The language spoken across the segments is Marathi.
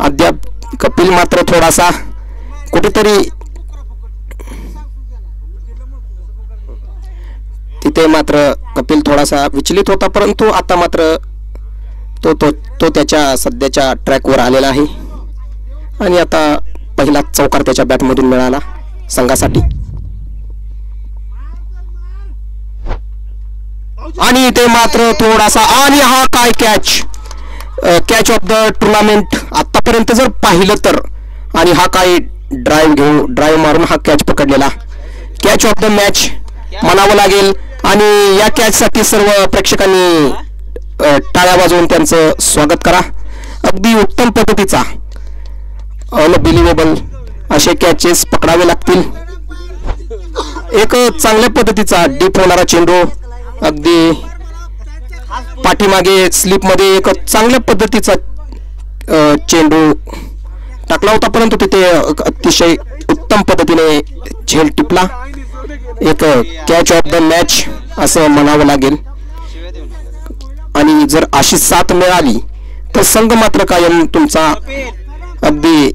अद्याप कपिल मात्र थोडासा कुठेतरी तिथे मात्र कपिल थोडासा विचलित होता, परंतु आता मात्र तो त्याच्या सध्याच्या ट्रॅकवर आलेला आहे आणि आता पहिला चौकार त्याच्या बॅटमधून मिळाला संघासाठी. आणि ते मात्र थोडासा आणि हा काय कॅच ऑफ द टुर्नामेंट आतापर्यंत जर पाहिलं तर. आणि हा काय ड्राईव्ह मारून हा कॅच पकडलेला कॅच ऑफ द मॅच म्हणावं लागेल. आणि या कॅच साठी सर्व प्रेक्षकांनी टाळ्या वाजवून त्यांचं स्वागत करा. अगदी उत्तम पद्धतीचा अनबिलिव्हेबल असे कॅचेस पकडावे लागतील. एक चांगल्या पद्धतीचा डीप होणारा चेंडू अगदी पाठीमागे स्लिप मध्ये एक चांगल्या पद्धतीचा चेंडू टाकला होता, परंतु तिथे अतिशय उत्तम पद्धतीने झेल टिपला. एक कॅच ऑफ द मॅच असं म्हणावं लागेल. आणि जर अशी साथ मिळाली तर संघ मात्र कायम तुमचा अगदी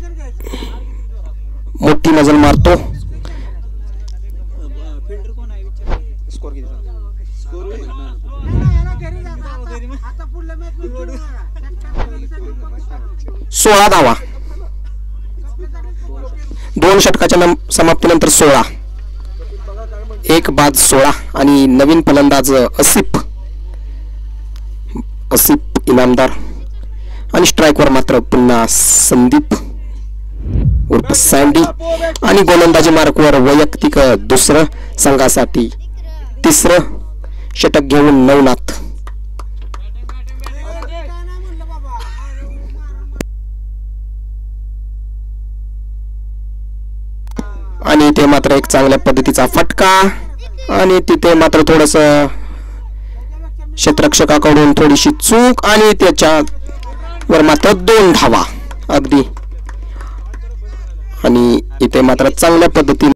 मोठी नजर मारतो. सोळा धावा 2 षटकाच्या समाप्तीनंतर 16 एक बाद 16. आणि नवीन फलंदाज आसिफ इनामदार आणि स्ट्राइकवर मात्र पुन्हा संदीप उर्फ सँडी. आणि गोलंदाजी मार्कवर वैयक्तिक दुसरं संघासाठी 3रं षटक घेऊन नवनाथ. आणि ते मात्र एक चांगल्या पद्धतीचा फटका आणि तिथे मात्र थोडस क्षेत्ररक्षकाकडून थोडीशी चूक आणि त्याच्यावर मात्र 2 धावा अगदी. आणि इथे मात्र चांगल्या पद्धतीने